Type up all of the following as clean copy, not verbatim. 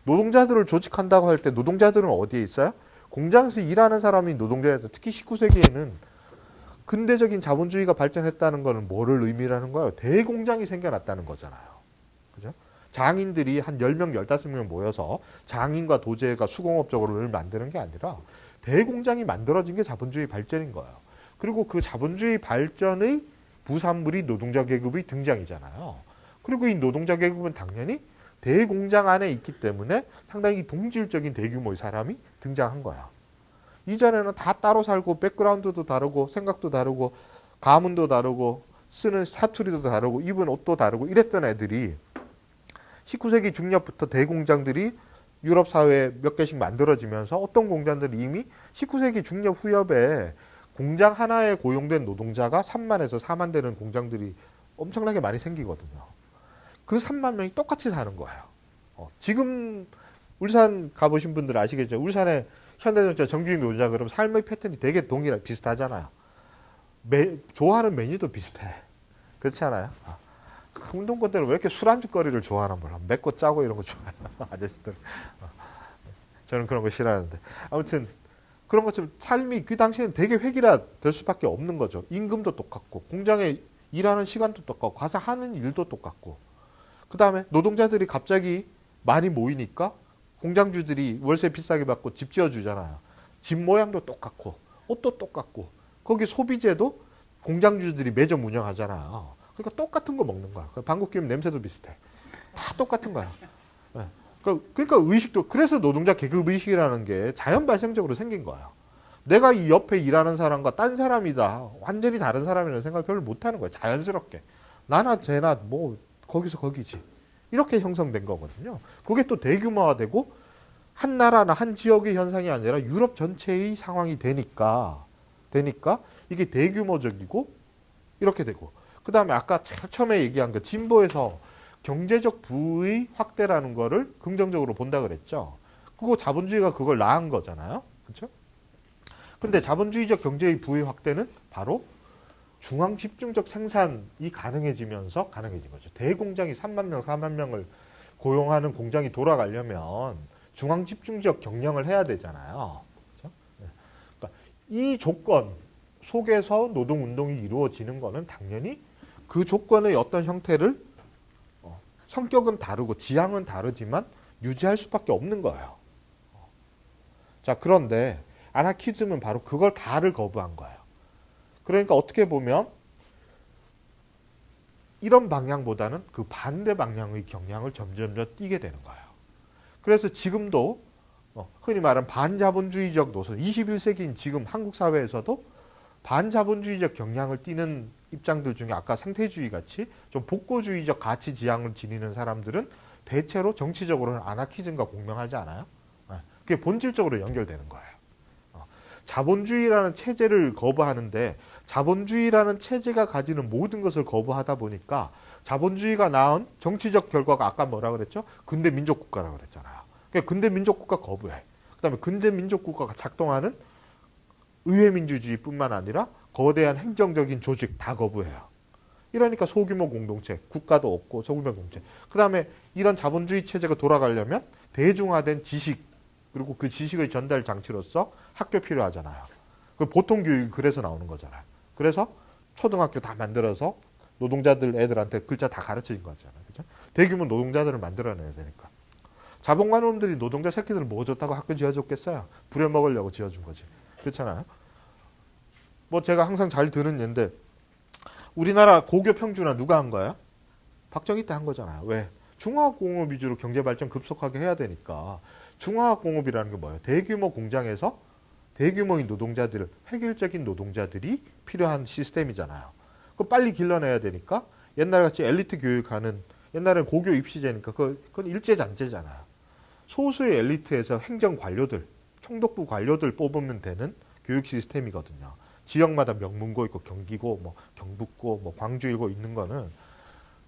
노동자들을 조직한다고 할 때 노동자들은 어디에 있어요? 공장에서 일하는 사람이 노동자예요. 특히 19세기에는 근대적인 자본주의가 발전했다는 것은 뭐를 의미하는 거예요? 대공장이 생겨났다는 거잖아요. 그죠? 장인들이 한 10명, 15명 모여서 장인과 도제가 수공업적으로 만드는 게 아니라 대공장이 만들어진 게 자본주의 발전인 거예요. 그리고 그 자본주의 발전의 부산물이 노동자 계급의 등장이잖아요. 그리고 이 노동자 계급은 당연히 대공장 안에 있기 때문에 상당히 동질적인 대규모의 사람이 등장한 거야. 이전에는 다 따로 살고 백그라운드도 다르고 생각도 다르고 가문도 다르고 쓰는 사투리도 다르고 입은 옷도 다르고 이랬던 애들이 19세기 중엽부터 대공장들이 유럽 사회에 몇 개씩 만들어지면서 어떤 공장들이 이미 19세기 중엽 후엽에 공장 하나에 고용된 노동자가 3만에서 4만 되는 공장들이 엄청나게 많이 생기거든요. 그 3만 명이 똑같이 사는 거예요. 지금 울산 가보신 분들 아시겠죠? 울산에 현대자동차 정규직 노동자 그러면 삶의 패턴이 되게 비슷하잖아요. 좋아하는 메뉴도 비슷해. 그렇지 않아요? 운동권들은 왜 이렇게 술안주거리를 좋아하나 몰라. 맵고 짜고 이런 거 좋아해요. 아저씨들. 저는 그런 거 싫어하는데. 아무튼 그런 것처럼 삶이 그 당시에는 되게 획일화 될 수밖에 없는 거죠. 임금도 똑같고 공장에 일하는 시간도 똑같고 가서 하는 일도 똑같고 그 다음에 노동자들이 갑자기 많이 모이니까 공장주들이 월세 비싸게 받고 집 지어주잖아요. 집 모양도 똑같고 옷도 똑같고 거기 소비재도 공장주들이 매점 운영하잖아요. 그러니까 똑같은 거 먹는 거야. 방귀 뀌면 냄새도 비슷해. 다 똑같은 거야. 네. 그러니까 의식도 그래서 노동자 계급 의식이라는 게 자연 발생적으로 생긴 거예요. 내가 이 옆에 일하는 사람과 딴 사람이다. 완전히 다른 사람이라는 생각을 별로 못하는 거예요. 자연스럽게. 나나 쟤나 뭐 거기서 거기지. 이렇게 형성된 거거든요. 그게 또 대규모화되고 한 나라나 한 지역의 현상이 아니라 유럽 전체의 상황이 되니까 이게 대규모적이고 이렇게 되고 그 다음에 아까 처음에 얘기한 그 진보에서 경제적 부의 확대라는 거를 긍정적으로 본다 그랬죠. 그거 자본주의가 그걸 낳은 거잖아요. 그렇죠? 근데 자본주의적 경제의 부의 확대는 바로 중앙 집중적 생산이 가능해지면서 가능해진 거죠. 대공장이 3만 명, 4만 명을 고용하는 공장이 돌아가려면 중앙 집중적 경영을 해야 되잖아요. 그렇죠? 그러니까 이 조건 속에서 노동운동이 이루어지는 거는 당연히 그 조건의 어떤 형태를 성격은 다르고 지향은 다르지만 유지할 수밖에 없는 거예요. 자, 그런데 아나키즘은 바로 그걸 다를 거부한 거예요. 그러니까 어떻게 보면 이런 방향보다는 그 반대 방향의 경향을 점점 띄게 되는 거예요. 그래서 지금도 흔히 말하는 반자본주의적 노선, 21세기인 지금 한국 사회에서도 반자본주의적 경향을 띠는 입장들 중에 아까 생태주의 같이 좀 복고주의적 가치 지향을 지니는 사람들은 대체로 정치적으로는 아나키즘과 공명하지 않아요. 그게 본질적으로 연결되는 거예요. 자본주의라는 체제를 거부하는데 자본주의라는 체제가 가지는 모든 것을 거부하다 보니까 자본주의가 낳은 정치적 결과가 아까 뭐라 그랬죠? 근대 민족국가라고 그랬잖아요. 그러니까 근대 민족국가 거부해. 그 다음에 근대 민족국가가 작동하는 의회민주주의뿐만 아니라 거대한 행정적인 조직 다 거부해요. 이러니까 소규모 공동체, 국가도 없고 소규모 공동체. 그 다음에 이런 자본주의 체제가 돌아가려면 대중화된 지식, 그리고 그 지식의 전달 장치로서 학교 필요하잖아요. 그 보통 교육이 그래서 나오는 거잖아요. 그래서 초등학교 다 만들어서 노동자들 애들한테 글자 다 가르쳐진 거잖아요. 그죠? 대규모 노동자들을 만들어내야 되니까. 자본가놈들이 노동자 새끼들을 뭐 줬다고 학교 지어줬겠어요? 부려먹으려고 지어준 거지. 그렇잖아요. 뭐 제가 항상 잘 드는 예인데 우리나라 고교 평준화 누가 한 거예요? 박정희 때 한 거잖아요. 왜? 중화학공업 위주로 경제발전 급속하게 해야 되니까. 중화학공업이라는 게 뭐예요? 대규모 공장에서 대규모인 노동자들, 획일적인 노동자들이 필요한 시스템이잖아요. 그거 빨리 길러내야 되니까 옛날같이 엘리트 교육하는 옛날엔 고교 입시제니까 그건 일제잔재잖아요. 소수의 엘리트에서 행정관료들, 총독부 관료들 뽑으면 되는 교육 시스템이거든요. 지역마다 명문고 있고 경기고 뭐 경북고 뭐 광주일고 있는 거는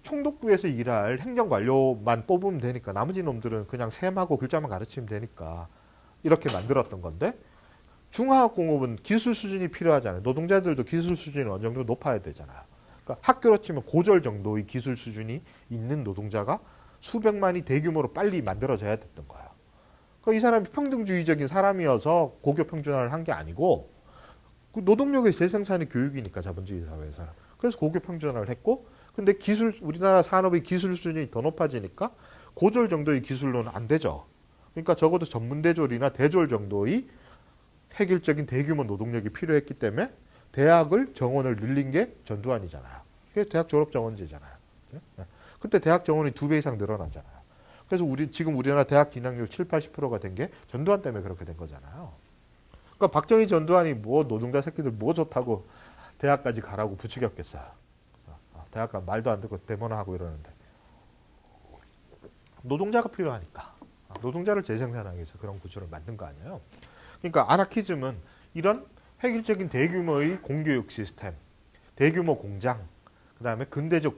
총독부에서 일할 행정관료만 뽑으면 되니까 나머지 놈들은 그냥 셈하고 글자만 가르치면 되니까 이렇게 만들었던 건데 중화학공업은 기술 수준이 필요하잖아요. 노동자들도 기술 수준이 어느 정도 높아야 되잖아요. 그러니까 학교로 치면 고졸 정도의 기술 수준이 있는 노동자가 수백만이 대규모로 빨리 만들어져야 됐던 거예요. 그러니까 이 사람이 평등주의적인 사람이어서 고교 평준화를 한 게 아니고 그 노동력의 재생산이 교육이니까 자본주의 사회에서. 그래서 고교 평준화를 했고 근데 우리나라 산업의 기술 수준이 더 높아지니까 고졸 정도의 기술로는 안 되죠. 그러니까 적어도 전문대졸이나 대졸 정도의 획일적인 대규모 노동력이 필요했기 때문에 대학을 정원을 늘린 게 전두환이잖아요. 그게 대학 졸업 정원제잖아요. 그때 대학 정원이 2배 이상 늘어나잖아요. 그래서 지금 우리나라 대학 진학률 7, 80%가 된 게 전두환 때문에 그렇게 된 거잖아요. 그러니까 박정희 전두환이 뭐 노동자 새끼들 뭐 좋다고 대학까지 가라고 부추겼겠어요. 대학 가 말도 안 듣고 데모나 하고 이러는데 노동자가 필요하니까 노동자를 재생산하기 위해서 그런 구조를 만든 거 아니에요. 그러니까 아나키즘은 이런 획일적인 대규모의 공교육 시스템, 대규모 공장, 그 다음에 근대적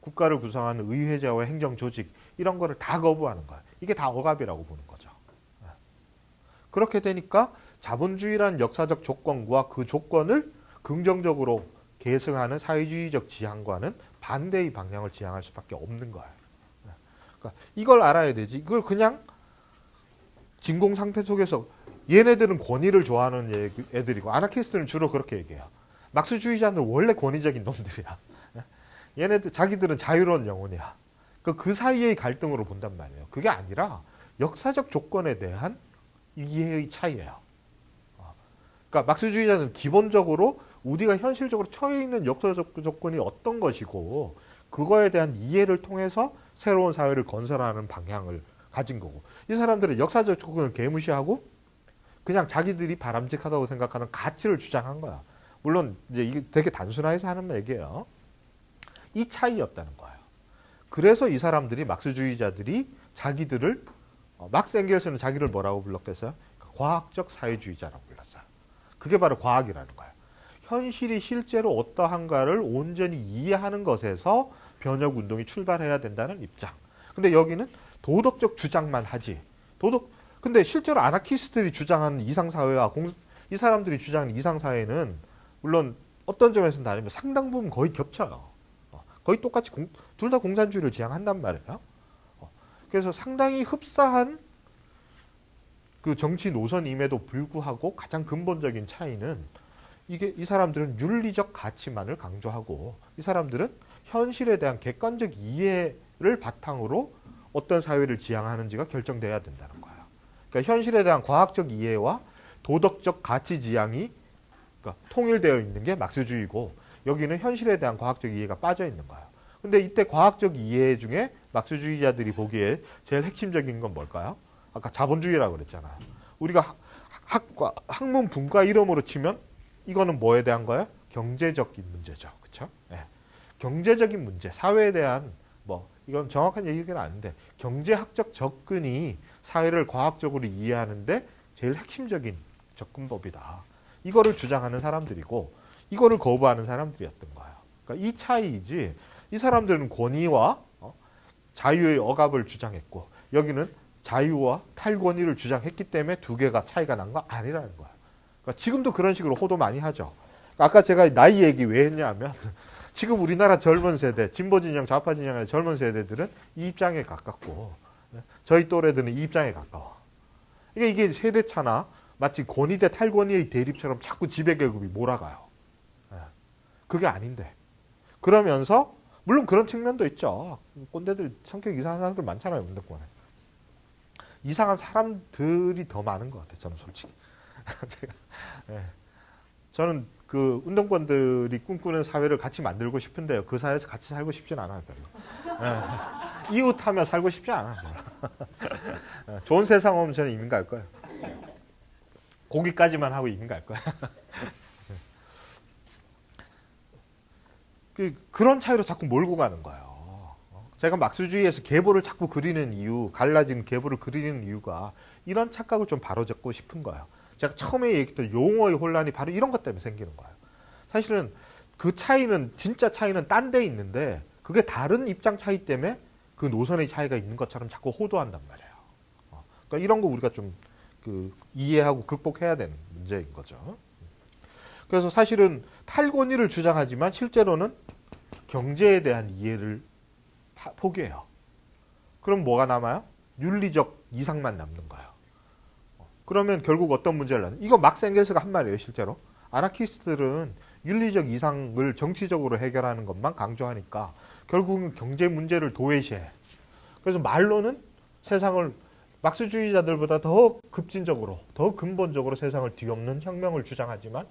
국가를 구성하는 의회제와 행정 조직 이런 거를 다 거부하는 거예요. 이게 다 억압이라고 보는 거죠. 그렇게 되니까 자본주의라는 역사적 조건과 그 조건을 긍정적으로 계승하는 사회주의적 지향과는 반대의 방향을 지향할 수밖에 없는 거예요. 그러니까 이걸 알아야 되지. 이걸 그냥 진공 상태 속에서 얘네들은 권위를 좋아하는 애들이고 아나키스트는 주로 그렇게 얘기해요. 막스주의자는 원래 권위적인 놈들이야. 얘네들 자기들은 자유로운 영혼이야. 그 사이의 갈등으로 본단 말이에요. 그게 아니라 역사적 조건에 대한 이해의 차이예요. 그러니까 막스주의자는 기본적으로 우리가 현실적으로 처해 있는 역사적 조건이 어떤 것이고 그거에 대한 이해를 통해서 새로운 사회를 건설하는 방향을 가진 거고 이 사람들은 역사적 조건을 개무시하고 그냥 자기들이 바람직하다고 생각하는 가치를 주장한 거야. 물론 이제 이게 되게 단순화해서 하는 얘기예요. 이 차이였다는 거예요. 그래서 이 사람들이 막스주의자들이 자기들을 막스 앵겔스는 자기를 뭐라고 불렀겠어요? 과학적 사회주의자라고 불렀어요. 그게 바로 과학이라는 거예요. 현실이 실제로 어떠한가를 온전히 이해하는 것에서 변혁운동이 출발해야 된다는 입장. 근데 여기는 도덕적 주장만 하지. 근데 실제로 아나키스트들이 주장하는 이상사회와 이 사람들이 주장하는 이상사회는 물론 어떤 점에서는 다르면 상당 부분 거의 겹쳐요. 거의 똑같이 둘 다 공산주의를 지향한단 말이에요. 그래서 상당히 흡사한 그 정치 노선임에도 불구하고 가장 근본적인 차이는 이 사람들은 윤리적 가치만을 강조하고 이 사람들은 현실에 대한 객관적 이해를 바탕으로 어떤 사회를 지향하는지가 결정돼야 된다는 거예요. 그러니까 현실에 대한 과학적 이해와 도덕적 가치 지향이 그러니까 통일되어 있는 게 막스주의고 여기는 현실에 대한 과학적 이해가 빠져 있는 거예요. 근데 이때 과학적 이해 중에 막스주의자들이 보기에 제일 핵심적인 건 뭘까요? 아까 자본주의라고 그랬잖아요. 우리가 학문 분과 이름으로 치면 이거는 뭐에 대한 거예요? 경제적인 문제죠. 그렇죠? 네. 경제적인 문제, 사회에 대한 이건 정확한 얘기는 아닌데 경제학적 접근이 사회를 과학적으로 이해하는데 제일 핵심적인 접근법이다. 이거를 주장하는 사람들이고 이거를 거부하는 사람들이었던 거예요. 그러니까 이 차이이지 이 사람들은 권위와 자유의 억압을 주장했고 여기는 자유와 탈권위를 주장했기 때문에 두 개가 차이가 난 거 아니라는 거예요. 그러니까 지금도 그런 식으로 호도 많이 하죠. 그러니까 아까 제가 나이 얘기 왜 했냐면 지금 우리나라 젊은 세대, 진보 진영, 좌파 진영의 젊은 세대들은 이 입장에 가깝고 저희 또래들은 이 입장에 가까워. 이게 세대차나 마치 권위 대 탈권위의 대립처럼 자꾸 지배계급이 몰아가요. 그게 아닌데. 그러면서 물론 그런 측면도 있죠. 꼰대들 성격 이상한 사람들 많잖아요. 운동권에. 이상한 사람들이 더 많은 것 같아요. 저는 솔직히. 저는 그 운동권들이 꿈꾸는 사회를 같이 만들고 싶은데요. 그 사회에서 같이 살고 싶진 않아요. 별로. 이웃하며 살고 싶지 않아요. 좋은 세상 오면 저는 이민 갈 거예요. 고기까지만 하고 이민 갈 거예요. 그런 차이로 자꾸 몰고 가는 거예요. 제가 막스주의에서 계보를 자꾸 그리는 이유, 갈라진 계보를 그리는 이유가 이런 착각을 좀 바로잡고 싶은 거예요. 제가 처음에 얘기했던 용어의 혼란이 바로 이런 것 때문에 생기는 거예요. 사실은 그 차이는 진짜 차이는 딴 데 있는데 그게 다른 입장 차이 때문에 그 노선의 차이가 있는 것처럼 자꾸 호도한단 말이에요. 그러니까 이런 거 우리가 좀 이해하고 극복해야 되는 문제인 거죠. 그래서 사실은 탈권위를 주장하지만 실제로는 경제에 대한 이해를 포기해요. 그럼 뭐가 남아요? 윤리적 이상만 남는 거예요. 그러면 결국 어떤 문제를 낳는? 이거 막스 앵겔스가 한 말이에요, 실제로. 아나키스트들은 윤리적 이상을 정치적으로 해결하는 것만 강조하니까 결국은 경제 문제를 도외시해. 그래서 말로는 세상을 막스주의자들보다 더 급진적으로, 더 근본적으로 세상을 뒤엎는 혁명을 주장하지만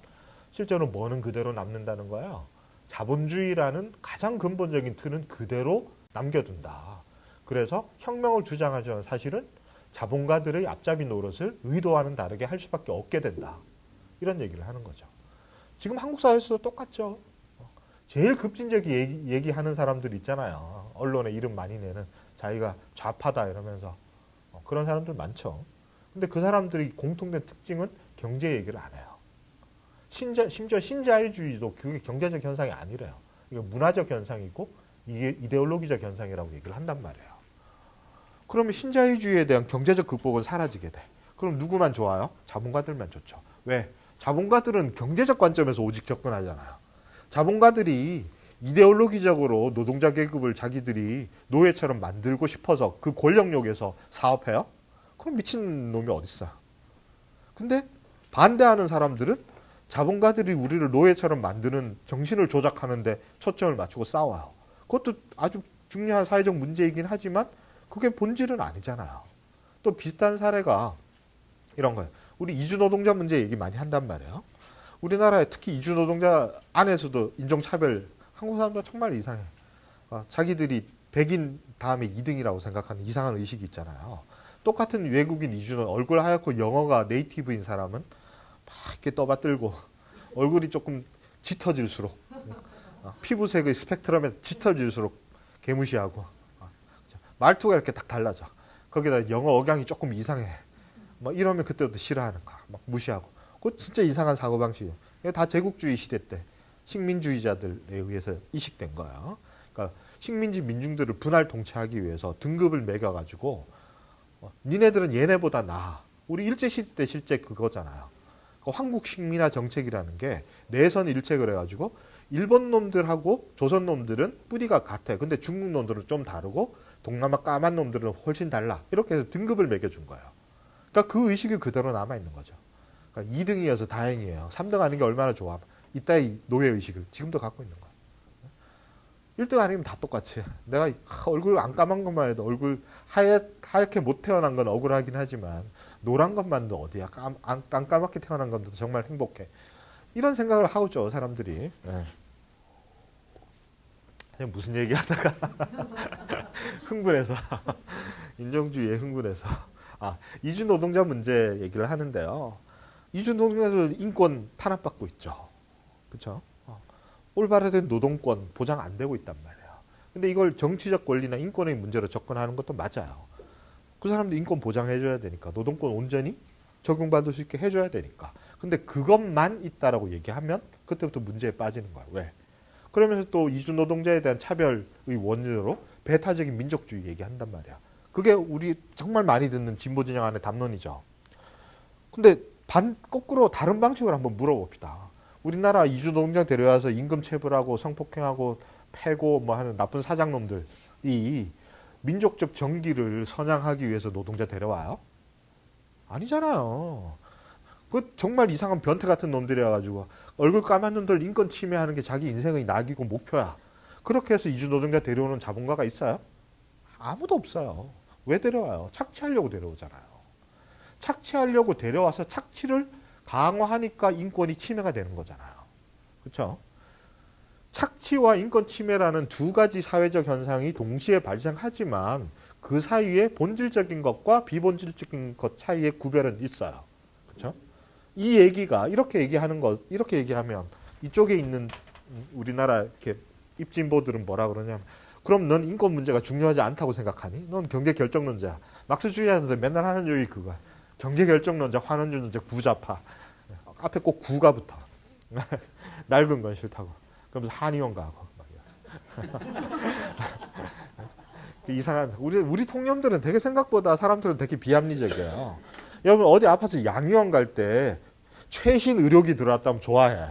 실제로 뭐는 그대로 남는다는 거예요. 자본주의라는 가장 근본적인 틀은 그대로 남겨둔다. 그래서 혁명을 주장하지만 사실은 자본가들의 앞잡이 노릇을 의도와는 다르게 할 수밖에 없게 된다. 이런 얘기를 하는 거죠. 지금 한국 사회에서도 똑같죠. 제일 급진적 얘기하는 사람들 있잖아요. 언론에 이름 많이 내는 자기가 좌파다 이러면서 그런 사람들 많죠. 근데 그 사람들이 공통된 특징은 경제 얘기를 안 해요. 심지어 신자유주의도 그게 경제적 현상이 아니래요. 이게 문화적 현상이고 이게 이데올로기적 현상이라고 얘기를 한단 말이에요. 그러면 신자유주의에 대한 경제적 극복은 사라지게 돼. 그럼 누구만 좋아요? 자본가들만 좋죠. 왜? 자본가들은 경제적 관점에서 오직 접근하잖아요. 자본가들이 이데올로기적으로 노동자 계급을 자기들이 노예처럼 만들고 싶어서 그 권력욕에서 사업해요? 그럼 미친 놈이 어딨어. 근데 반대하는 사람들은 자본가들이 우리를 노예처럼 만드는 정신을 조작하는데 초점을 맞추고 싸워요. 그것도 아주 중요한 사회적 문제이긴 하지만 그게 본질은 아니잖아요. 또 비슷한 사례가 이런 거예요. 우리 이주노동자 문제 얘기 많이 한단 말이에요. 우리나라에 특히 이주노동자 안에서도 인종차별, 한국 사람들 정말 이상해. 자기들이 백인 다음에 2등이라고 생각하는 이상한 의식이 있잖아요. 똑같은 외국인 이주는 얼굴 하얗고 영어가 네이티브인 사람은 막 이렇게 떠받들고 얼굴이 조금 짙어질수록 피부색의 스펙트럼에 짙어질수록 개무시하고 말투가 이렇게 딱 달라져. 거기다 영어 억양이 조금 이상해. 막 이러면 그때부터 싫어하는 거야. 막 무시하고. 그거 진짜 이상한 사고방식이에요. 이게 다 제국주의 시대 때 식민주의자들에 의해서 이식된 거예요. 그러니까 식민지 민중들을 분할 통치하기 위해서 등급을 매겨가지고 니네들은 얘네보다 나아. 우리 일제시대 때 실제 그거잖아요. 그 한국 식민화 정책이라는 게 내선 일책을 해가지고 일본 놈들하고 조선 놈들은 뿌리가 같아. 근데 중국 놈들은 좀 다르고 동남아 까만 놈들은 훨씬 달라. 이렇게 해서 등급을 매겨준 거예요. 그러니까 그 의식이 그대로 남아있는 거죠. 그러니까 2등이어서 다행이에요. 3등 하는 게 얼마나 좋아. 이따위 노예의식을 지금도 갖고 있는 거예요. 1등 아니면 다 똑같이. 내가 얼굴 안 까만 것만 해도 얼굴 하얗게 못 태어난 건 억울하긴 하지만 노란 것만도 어디야. 안 까맣게 태어난 것도 정말 행복해. 이런 생각을 하죠, 사람들이. 네. 그냥 무슨 얘기하다가 흥분해서 인종주의에 흥분해서 이주 노동자 문제 얘기를 하는데요. 이주 노동자들 인권 탄압받고 있죠. 그렇죠? 올바르된 노동권 보장 안 되고 있단 말이에요. 근데 이걸 정치적 권리나 인권의 문제로 접근하는 것도 맞아요. 그 사람들 인권 보장해줘야 되니까 노동권 온전히 적용받을 수 있게 해줘야 되니까. 근데 그것만 있다라고 얘기하면 그때부터 문제에 빠지는 거야. 왜? 그러면서 또 이주 노동자에 대한 차별의 원인으로 배타적인 민족주의 얘기한단 말이야. 그게 우리 정말 많이 듣는 진보 진영 안의 담론이죠. 근데 거꾸로 다른 방식으로 한번 물어봅시다. 우리나라 이주 노동자 데려와서 임금 체불하고 성폭행하고 패고 뭐 하는 나쁜 사장놈들이 민족적 정기를 선양하기 위해서 노동자 데려와요? 아니잖아요. 그 정말 이상한 변태 같은 놈들이라 가지고 얼굴 까만 놈들 인권 침해하는 게 자기 인생의 낙이고 목표야. 그렇게 해서 이주 노동자 데려오는 자본가가 있어요? 아무도 없어요. 왜 데려와요? 착취하려고 데려오잖아요. 착취하려고 데려와서 착취를 강화하니까 인권이 침해가 되는 거잖아요. 그렇죠? 착취와 인권 침해라는 두 가지 사회적 현상이 동시에 발생하지만 그 사이에 본질적인 것과 비본질적인 것 사이에 구별은 있어요. 그렇죠? 이 얘기가 이렇게 얘기하는 것, 이렇게 얘기하면 이쪽에 있는 우리나라 이렇게 입진보들은 뭐라 그러냐면 그럼 넌 인권 문제가 중요하지 않다고 생각하니? 넌 경제 결정론자야. 막스주의자한테 맨날 하는 얘기 그거야. 경제 결정론자, 환원주의자, 구좌파. 앞에 꼭 구가 붙어. 낡은 건 싫다고. 그러면서 한의원 가고. 이상한 우리 통념들은 되게 생각보다 사람들은 되게 비합리적이에요. 여러분 어디 아파서 양의원 갈 때 최신 의료기 들어왔다면 좋아해.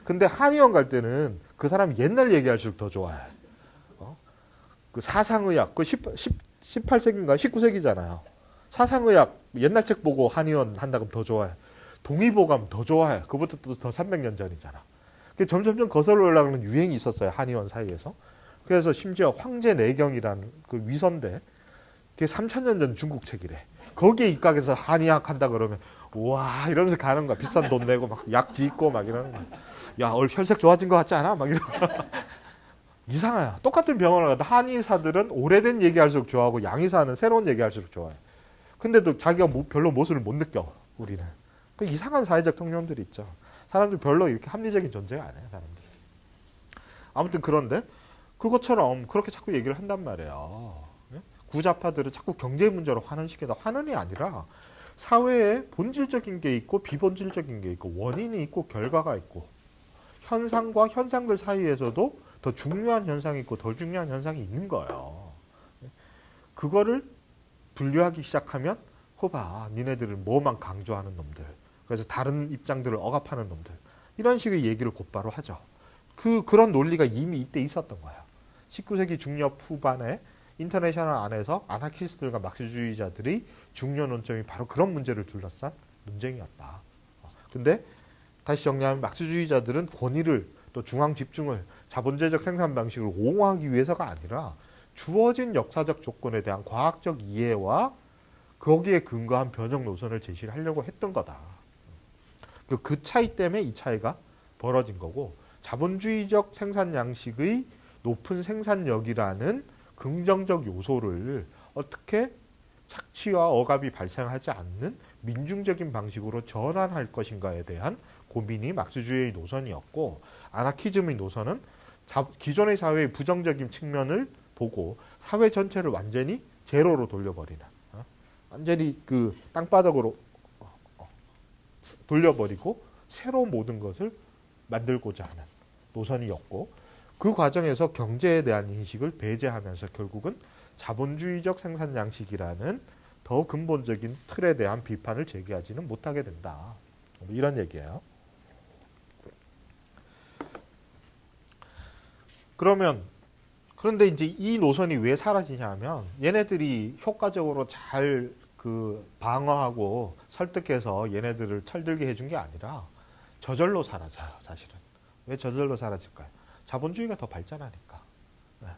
근데 한의원 갈 때는 그 사람이 옛날 얘기할수록 더 좋아해. 그 사상의학, 그 18세기인가 19세기잖아요. 사상의학 옛날 책 보고 한의원 한다 그러면 더 좋아해. 동의보감 더 좋아해. 그것부터 더 300년 전이잖아. 점점점 거슬러 올라가는 유행이 있었어요. 한의원 사이에서. 그래서 심지어 황제내경이라는 그 위선대, 그게 3000년 전 중국 책이래. 거기에 입각해서 한의학 한다 그러면 와 이러면서 가는 거야. 비싼 돈 내고 막 약 짓고 막 이러는 거야. 야, 혈색 좋아진 것 같지 않아? 막 이러고. 이상해요. 똑같은 병원을 가도 한의사들은 오래된 얘기할수록 좋아하고 양의사는 새로운 얘기할수록 좋아해. 근데도 자기가 별로 모습을 못 느껴, 우리는. 그 이상한 사회적 통념들이 있죠. 사람들 별로 이렇게 합리적인 존재가 아니에요, 사람들. 아무튼 그런데 그것처럼 그렇게 자꾸 얘기를 한단 말이에요. 구좌파들은 자꾸 경제 문제로 환원시키다. 환원이 아니라 사회에 본질적인 게 있고 비본질적인 게 있고 원인이 있고 결과가 있고 현상과 현상들 사이에서도 더 중요한 현상이 있고 덜 중요한 현상이 있는 거예요. 그거를 분류하기 시작하면 호봐, 니네들은 뭐만 강조하는 놈들, 그래서 다른 입장들을 억압하는 놈들, 이런 식의 얘기를 곧바로 하죠. 그런 논리가 이미 이때 있었던 거예요. 19세기 중엽 후반에 인터내셔널 안에서 아나키스트들과 막스주의자들이 중요 논점이 바로 그런 문제를 둘러싼 논쟁이었다. 근데 다시 정리하면 막스주의자들은 권위를 또 중앙 집중을 자본주의적 생산 방식을 옹호하기 위해서가 아니라 주어진 역사적 조건에 대한 과학적 이해와 거기에 근거한 변형 노선을 제시를 하려고 했던 거다. 그 차이 때문에 이 차이가 벌어진 거고, 자본주의적 생산 양식의 높은 생산력이라는 긍정적 요소를 어떻게 착취와 억압이 발생하지 않는 민중적인 방식으로 전환할 것인가에 대한 고민이 막스주의의 노선이었고, 아나키즘의 노선은 기존의 사회의 부정적인 측면을 보고 사회 전체를 완전히 제로로 돌려버리는, 완전히 그 땅바닥으로 돌려버리고 새로 모든 것을 만들고자 하는 노선이었고, 그 과정에서 경제에 대한 인식을 배제하면서 결국은 자본주의적 생산 양식이라는 더 근본적인 틀에 대한 비판을 제기하지는 못하게 된다. 이런 얘기예요. 그런데 이제 이 노선이 왜 사라지냐면, 얘네들이 효과적으로 잘 방어하고 설득해서 얘네들을 철들게 해준 게 아니라 저절로 사라져요, 사실은. 왜 저절로 사라질까요? 자본주의가 더 발전하니까. 네.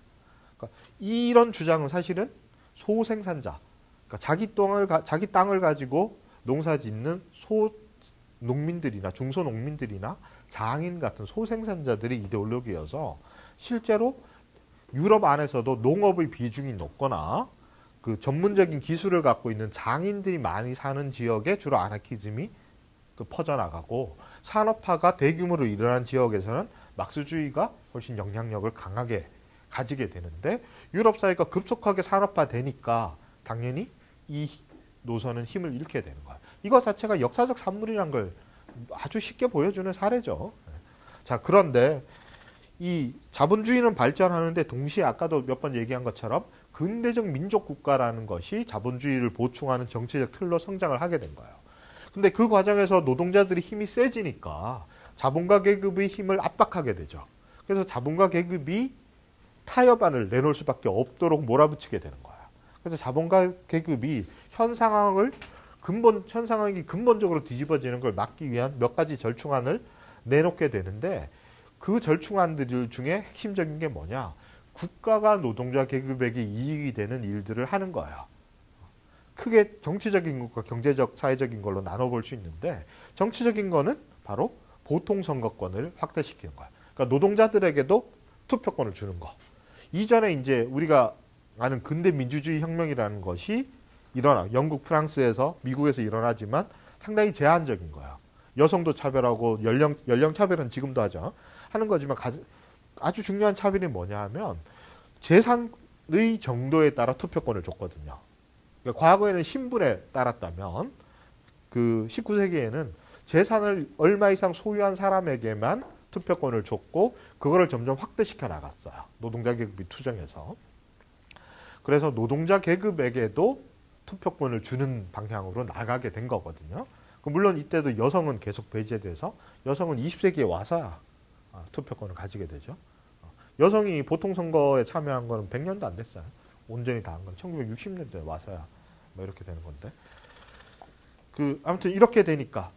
그러니까 이런 주장은 사실은 소생산자, 그러니까 자기 땅을 가지고 농사 짓는 농민들이나 중소농민들이나 장인 같은 소생산자들의 이데올로기여서 실제로 유럽 안에서도 농업의 비중이 높거나 그 전문적인 기술을 갖고 있는 장인들이 많이 사는 지역에 주로 아나키즘이 퍼져나가고, 산업화가 대규모로 일어난 지역에서는 막스주의가 훨씬 영향력을 강하게 가지게 되는데, 유럽 사회가 급속하게 산업화되니까 당연히 이 노선은 힘을 잃게 되는 거예요. 이거 자체가 역사적 산물이란 걸 아주 쉽게 보여주는 사례죠. 자, 그런데 이 자본주의는 발전하는데 동시에 아까도 몇 번 얘기한 것처럼 근대적 민족 국가라는 것이 자본주의를 보충하는 정치적 틀로 성장을 하게 된 거예요. 근데 그 과정에서 노동자들이 힘이 세지니까 자본가 계급의 힘을 압박하게 되죠. 그래서 자본가 계급이 타협안을 내놓을 수밖에 없도록 몰아붙이게 되는 거예요. 그래서 자본가 계급이 현 상황이 근본적으로 뒤집어지는 걸 막기 위한 몇 가지 절충안을 내놓게 되는데, 그 절충안들 중에 핵심적인 게 뭐냐? 국가가 노동자 계급에게 이익이 되는 일들을 하는 거예요. 크게 정치적인 것과 경제적, 사회적인 걸로 나눠볼 수 있는데, 정치적인 거는 바로 보통선거권을 확대시키는 거예요. 그러니까 노동자들에게도 투표권을 주는 거. 이전에 이제 우리가 아는 근대 민주주의 혁명이라는 것이 영국, 프랑스에서, 미국에서 일어나지만 상당히 제한적인 거예요. 여성도 차별하고 연령 차별은 지금도 하는 거지만 아주 중요한 차별이 뭐냐 하면 재산의 정도에 따라 투표권을 줬거든요. 그러니까 과거에는 신분에 따랐다면 그 19세기에는 재산을 얼마 이상 소유한 사람에게만 투표권을 줬고, 그거를 점점 확대시켜 나갔어요. 노동자 계급이 투정해서. 그래서 노동자 계급에게도 투표권을 주는 방향으로 나가게 된 거거든요. 물론 이때도 여성은 계속 배제돼서 여성은 20세기에 와서야 투표권을 가지게 되죠. 여성이 보통선거에 참여한 거는 100년도 안 됐어요. 온전히 다 한 건 1960년대에 와서야 뭐 이렇게 되는 건데. 아무튼 이렇게 되니까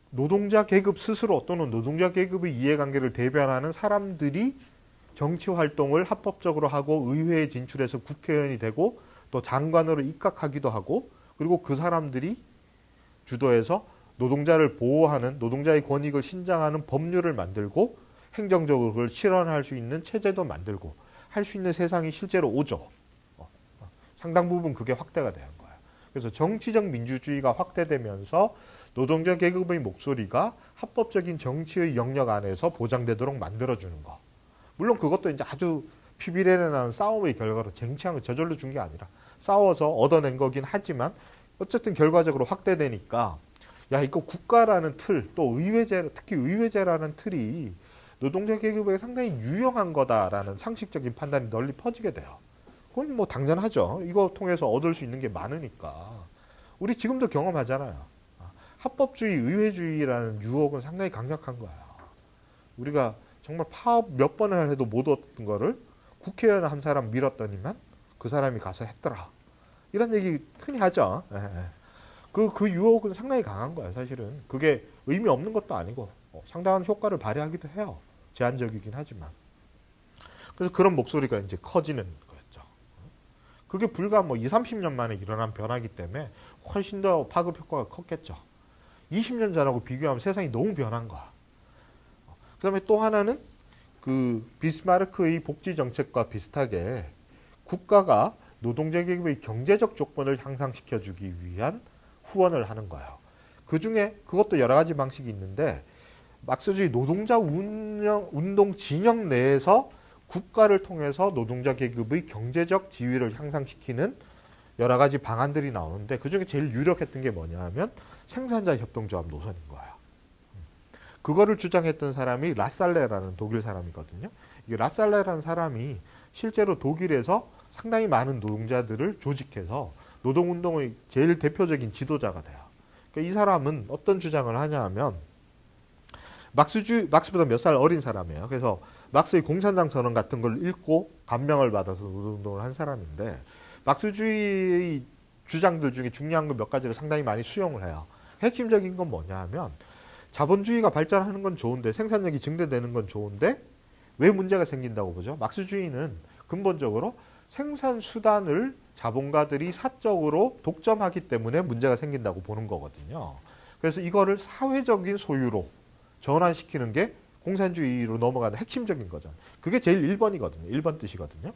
노동자 계급 스스로 또는 노동자 계급의 이해관계를 대변하는 사람들이 정치 활동을 합법적으로 하고 의회에 진출해서 국회의원이 되고 또 장관으로 입각하기도 하고, 그리고 그 사람들이 주도해서 노동자를 보호하는, 노동자의 권익을 신장하는 법률을 만들고 행정적으로 그걸 실현할 수 있는 체제도 만들고 할 수 있는 세상이 실제로 오죠. 상당 부분 그게 확대가 되는 거예요. 그래서 정치적 민주주의가 확대되면서 노동자 계급의 목소리가 합법적인 정치의 영역 안에서 보장되도록 만들어주는 거. 물론 그것도 이제 아주 피비린내 나는 싸움의 결과로 쟁취한 걸 저절로 준 게 아니라 싸워서 얻어낸 거긴 하지만 어쨌든 결과적으로 확대되니까 야, 이거 국가라는 틀, 또 의회제, 특히 의회제라는 틀이 노동자 계급에게 상당히 유용한 거다라는 상식적인 판단이 널리 퍼지게 돼요. 그건 뭐 당연하죠. 이거 통해서 얻을 수 있는 게 많으니까. 우리 지금도 경험하잖아요. 합법주의, 의회주의라는 유혹은 상당히 강력한 거예요. 우리가 정말 파업 몇 번을 해도 못 얻은 거를 국회의원 한 사람 밀었더니만 그 사람이 가서 했더라. 이런 얘기 흔히 하죠. 그 유혹은 상당히 강한 거예요, 사실은. 그게 의미 없는 것도 아니고 상당한 효과를 발휘하기도 해요. 제한적이긴 하지만. 그래서 그런 목소리가 이제 커지는 거였죠. 그게 불과 뭐 20, 30년 만에 일어난 변화이기 때문에 훨씬 더 파급 효과가 컸겠죠. 20년 전하고 비교하면 세상이 너무 변한 거야. 그 다음에 또 하나는 그 비스마르크의 복지 정책과 비슷하게 국가가 노동자 계급의 경제적 조건을 향상시켜주기 위한 후원을 하는 거예요. 그 중에 그것도 여러 가지 방식이 있는데 막스주의 노동자 운동 진영 내에서 국가를 통해서 노동자 계급의 경제적 지위를 향상시키는 여러 가지 방안들이 나오는데 그중에 제일 유력했던 게 뭐냐 하면 생산자 협동조합 노선인 거예요. 그거를 주장했던 사람이 라살레라는 독일 사람이거든요. 이 라살레라는 사람이 실제로 독일에서 상당히 많은 노동자들을 조직해서 노동운동의 제일 대표적인 지도자가 돼요. 그러니까 이 사람은 어떤 주장을 하냐 하면 막스보다 몇 살 어린 사람이에요. 그래서 막스의 공산당 선언 같은 걸 읽고 감명을 받아서 노동운동을 한 사람인데 막스주의 주장들 중에 중요한 거 몇 가지를 상당히 많이 수용을 해요. 핵심적인 건 뭐냐 하면 자본주의가 발전하는 건 좋은데 생산력이 증대되는 건 좋은데 왜 문제가 생긴다고 보죠? 막스주의는 근본적으로 생산 수단을 자본가들이 사적으로 독점하기 때문에 문제가 생긴다고 보는 거거든요. 그래서 이거를 사회적인 소유로 전환시키는 게 공산주의로 넘어가는 핵심적인 거죠. 그게 제일 1번이거든요. 1번 뜻이거든요.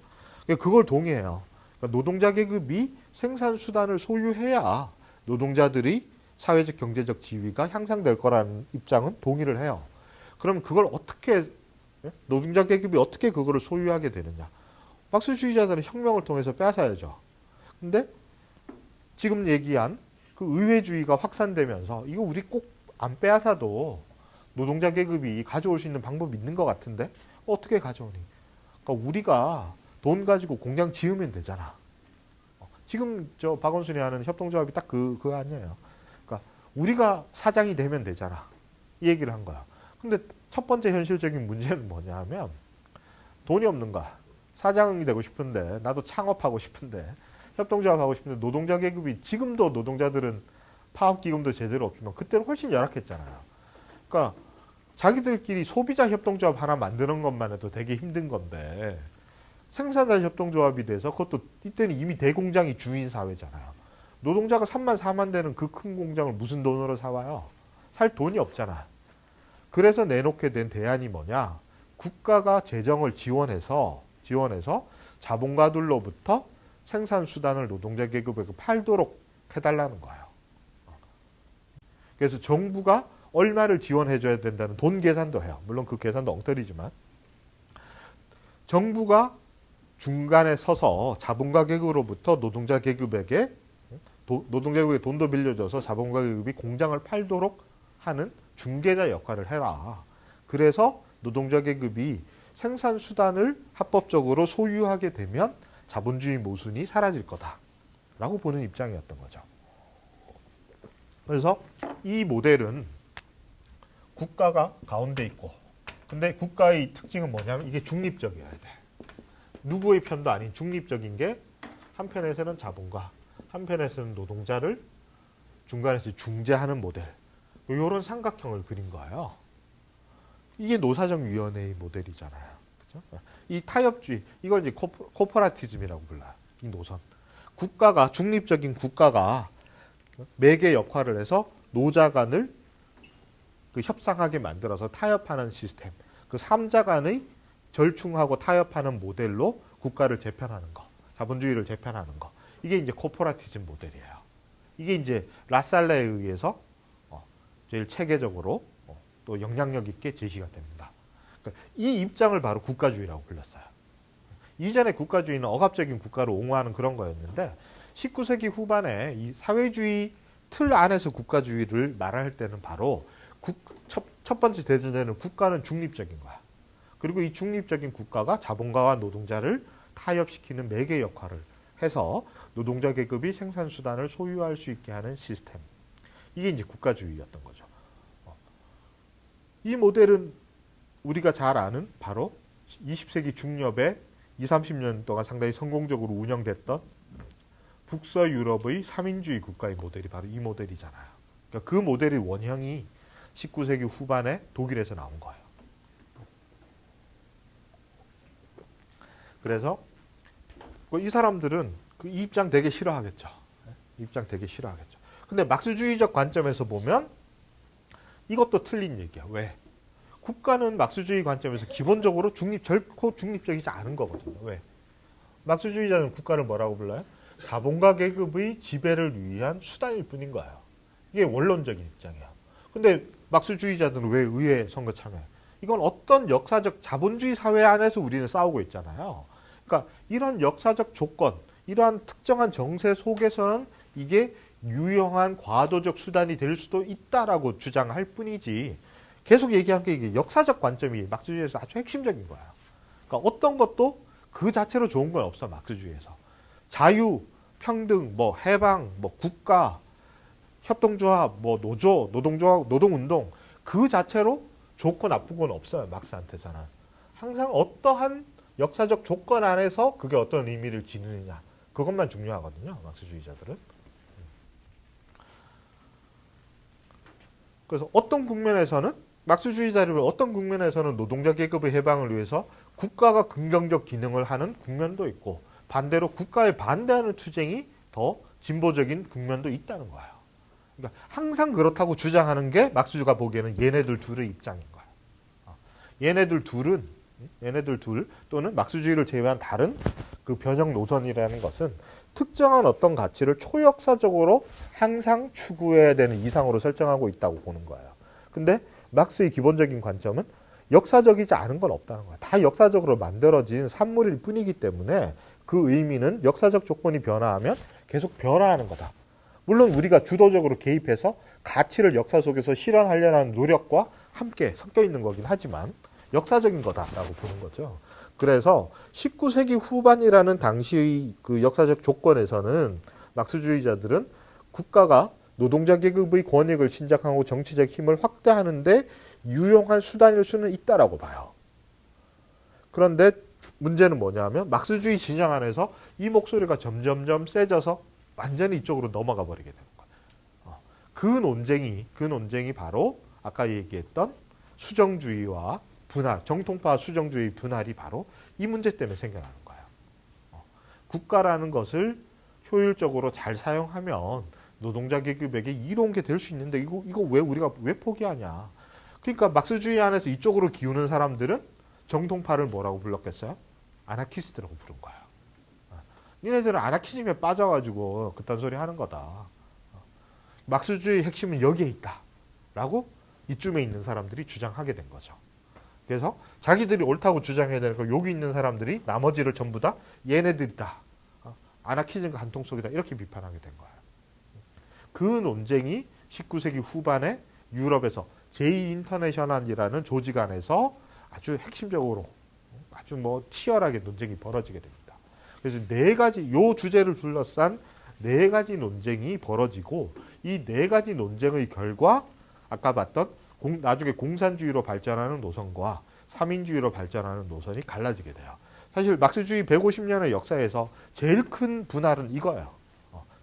그걸 동의해요. 그러니까 노동자 계급이 생산 수단을 소유해야 노동자들이 사회적 경제적 지위가 향상될 거라는 입장은 동의를 해요. 그럼 그걸 어떻게 노동자 계급이 어떻게 그거를 소유하게 되느냐? 막스주의자들은 혁명을 통해서 빼앗아야죠. 근데 지금 얘기한 그 의회주의가 확산되면서 이거 우리 꼭 안 빼앗아도 노동자 계급이 가져올 수 있는 방법이 있는 것 같은데 어떻게 가져오니? 그러니까 우리가 돈 가지고 공장 지으면 되잖아. 지금 저 박원순이 하는 협동조합이 딱 그거 아니에요. 그러니까 우리가 사장이 되면 되잖아. 이 얘기를 한 거야. 근데 첫 번째 현실적인 문제는 뭐냐 하면 돈이 없는 거야. 사장이 되고 싶은데 나도 창업하고 싶은데 협동조합 하고 싶은데 노동자 계급이 지금도 노동자들은 파업기금도 제대로 없지만 그때는 훨씬 열악했잖아요. 그러니까 자기들끼리 소비자 협동조합 하나 만드는 것만 해도 되게 힘든 건데 생산자 협동조합이 돼서 그것도 이때는 이미 대공장이 주인 사회잖아요. 노동자가 3만 4만 되는 그 큰 공장을 무슨 돈으로 사와요? 살 돈이 없잖아. 그래서 내놓게 된 대안이 뭐냐? 국가가 재정을 지원해서 자본가들로부터 생산 수단을 노동자 계급에게 팔도록 해달라는 거예요. 그래서 정부가 얼마를 지원해줘야 된다는 돈 계산도 해요. 물론 그 계산도 엉터리지만 정부가 중간에 서서 자본가 계급으로부터 노동자 계급에게 돈도 빌려줘서 자본가 계급이 공장을 팔도록 하는 중개자 역할을 해라. 그래서 노동자 계급이 생산 수단을 합법적으로 소유하게 되면 자본주의 모순이 사라질 거다라고 보는 입장이었던 거죠. 그래서 이 모델은 국가가 가운데 있고 근데 국가의 특징은 뭐냐면 이게 중립적이어야 돼. 누구의 편도 아닌 중립적인 게 한편에서는 자본가, 한편에서는 노동자를 중간에서 중재하는 모델. 이런 삼각형을 그린 거예요. 이게 노사정위원회의 모델이잖아요. 그죠? 이 타협주의, 이걸 이제 코퍼라티즘이라고 불러요. 이 노선. 국가가, 중립적인 국가가 매개 역할을 해서 노자 간을 그 협상하게 만들어서 타협하는 시스템. 그 3자 간의 절충하고 타협하는 모델로 국가를 재편하는 거. 자본주의를 재편하는 거. 이게 이제 코퍼라티즘 모델이에요. 이게 이제 라살레에 의해서 제일 체계적으로 또 영향력 있게 제시가 됩니다. 그러니까 이 입장을 바로 국가주의라고 불렀어요. 이전에 국가주의는 억압적인 국가를 옹호하는 그런 거였는데 19세기 후반에 이 사회주의 틀 안에서 국가주의를 말할 때는 바로 첫 번째 대전제는 국가는 중립적인 거야. 그리고 이 중립적인 국가가 자본가와 노동자를 타협시키는 매개 역할을 해서 노동자 계급이 생산수단을 소유할 수 있게 하는 시스템. 이게 이제 국가주의였던 거죠. 이 모델은 우리가 잘 아는 바로 20세기 중엽에 20, 30년 동안 상당히 성공적으로 운영됐던 북서유럽의 삼인주의 국가의 모델이 바로 이 모델이잖아요. 그러니까 그 모델의 원형이 19세기 후반에 독일에서 나온 거예요. 그래서 이 사람들은 이 입장 되게 싫어하겠죠. 입장 되게 싫어하겠죠. 근데 막스주의적 관점에서 보면 이것도 틀린 얘기야. 왜? 국가는 막스주의 관점에서 기본적으로 결코 중립적이지 않은 거거든요. 왜? 막스주의자는 국가를 뭐라고 불러요? 자본가 계급의 지배를 위한 수단일 뿐인 거예요. 이게 원론적인 입장이야. 근데 막스주의자들은 왜 의회 선거 참여해? 이건 어떤 역사적 자본주의 사회 안에서 우리는 싸우고 있잖아요. 그러니까 이런 역사적 조건, 이러한 특정한 정세 속에서는 이게 유용한 과도적 수단이 될 수도 있다라고 주장할 뿐이지 계속 얘기하는 게 이게 역사적 관점이 막스주의에서 아주 핵심적인 거예요. 그러니까 어떤 것도 그 자체로 좋은 건 없어, 막스주의에서. 자유, 평등, 뭐 해방, 뭐 국가, 협동조합, 뭐 노조, 노동조합, 노동운동 그 자체로 좋고 나쁜 건 없어요, 막스한테서는. 항상 어떠한 역사적 조건 안에서 그게 어떤 의미를 지니느냐 그것만 중요하거든요, 막스주의자들은. 그래서 어떤 국면에서는 막스주의자들은 어떤 국면에서는 노동자 계급의 해방을 위해서 국가가 긍정적 기능을 하는 국면도 있고 반대로 국가에 반대하는 투쟁이 더 진보적인 국면도 있다는 거예요. 그러니까 항상 그렇다고 주장하는 게 막스주가 보기에는 얘네들 둘의 입장인 거예요. 얘네들 둘 또는 막스주의를 제외한 다른 그 변형 노선이라는 것은 특정한 어떤 가치를 초역사적으로 항상 추구해야 되는 이상으로 설정하고 있다고 보는 거예요. 근데 막스의 기본적인 관점은 역사적이지 않은 건 없다는 거예요. 다 역사적으로 만들어진 산물일 뿐이기 때문에 그 의미는 역사적 조건이 변화하면 계속 변화하는 거다. 물론 우리가 주도적으로 개입해서 가치를 역사 속에서 실현하려는 노력과 함께 섞여 있는 거긴 하지만 역사적인 거다라고 보는 거죠. 그래서 19세기 후반이라는 당시의 그 역사적 조건에서는 막스주의자들은 국가가 노동자 계급의 권익을 신장하고 정치적 힘을 확대하는데 유용한 수단일 수는 있다라고 봐요. 그런데 문제는 뭐냐면 막스주의 진영 안에서 이 목소리가 점점점 세져서 완전히 이쪽으로 넘어가 버리게 되는 거예요. 그 논쟁이 바로 아까 얘기했던 수정주의와 분할, 정통파 수정주의 분할이 바로 이 문제 때문에 생겨나는 거예요. 국가라는 것을 효율적으로 잘 사용하면 노동자 계급에게 이로운 게 될 수 있는데 이거 왜 우리가 왜 포기하냐. 그러니까 막스주의 안에서 이쪽으로 기우는 사람들은 정통파를 뭐라고 불렀겠어요? 아나키스트라고 부른 거예요. 니네들은 아나키즘에 빠져가지고 그딴 소리 하는 거다. 막스주의 핵심은 여기에 있다. 라고 이쯤에 있는 사람들이 주장하게 된 거죠. 그래서 자기들이 옳다고 주장해야 되는 걸 여기 있는 사람들이 나머지를 전부 다 얘네들이다. 아나키즘과 한통속이다. 이렇게 비판하게 된 거예요. 그 논쟁이 19세기 후반에 유럽에서 제2인터내셔널이라는 조직 안에서 아주 핵심적으로 아주 치열하게 논쟁이 벌어지게 됩니다. 그래서 요 주제를 둘러싼 4가지 논쟁이 벌어지고 이 4가지 논쟁의 결과 아까 봤던 나중에 공산주의로 발전하는 노선과 삼인주의로 발전하는 노선이 갈라지게 돼요. 사실 막스주의 150년의 역사에서 제일 큰 분할은 이거예요.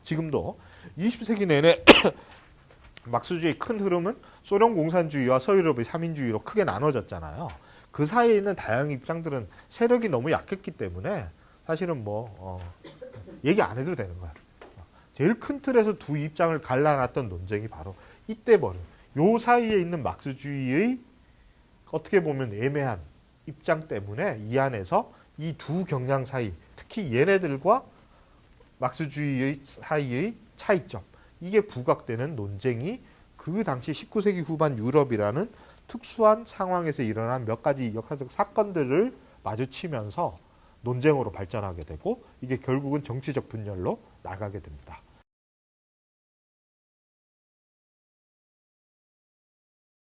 지금도 20세기 내내 막스주의 큰 흐름은 소련 공산주의와 서유럽의 삼인주의로 크게 나눠졌잖아요. 그 사이에 있는 다양한 입장들은 세력이 너무 약했기 때문에 사실은 얘기 안 해도 되는 거야. 제일 큰 틀에서 두 입장을 갈라놨던 논쟁이 바로 이때 벌인 요 사이에 있는 막스주의의 어떻게 보면 애매한 입장 때문에 이 안에서 이 두 경향 사이, 특히 얘네들과 막스주의의 사이의 차이점, 이게 부각되는 논쟁이 그 당시 19세기 후반 유럽이라는 특수한 상황에서 일어난 몇 가지 역사적 사건들을 마주치면서 논쟁으로 발전하게 되고 이게 결국은 정치적 분열로 나가게 됩니다.